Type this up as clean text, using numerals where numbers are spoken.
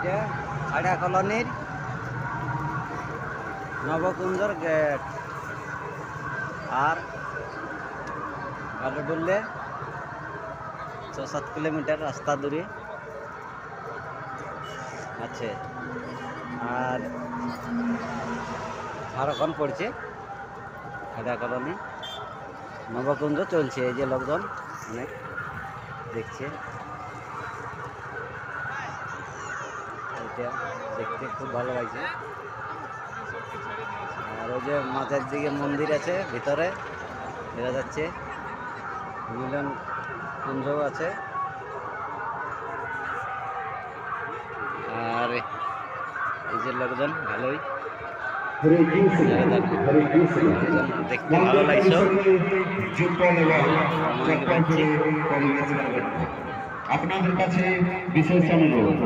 এটা খাড়া কলোনির নবকুঞ্জর গেট। আর গাড়ি ডুললে 6-7 কিলোমিটার রাস্তা দূরে আছে। আর ঝাড়খণ্ড পড়ছে খাড়া কলোনি নবকুঞ্জ চলছে। এই যে লোকজন অনেক দেখছে, এটা দেখতে খুব ভালো লাগছে। আর ওই যে মাঝের দিকে মন্দির আছে, ভিতরে দেখা যাচ্ছে মিলন কুঞ্জও আছে। আর এই যে লোকজন ভালোই দেখতে ভালো লাগছে। আপনাদের কাছে বিশেষ অনুরোধ।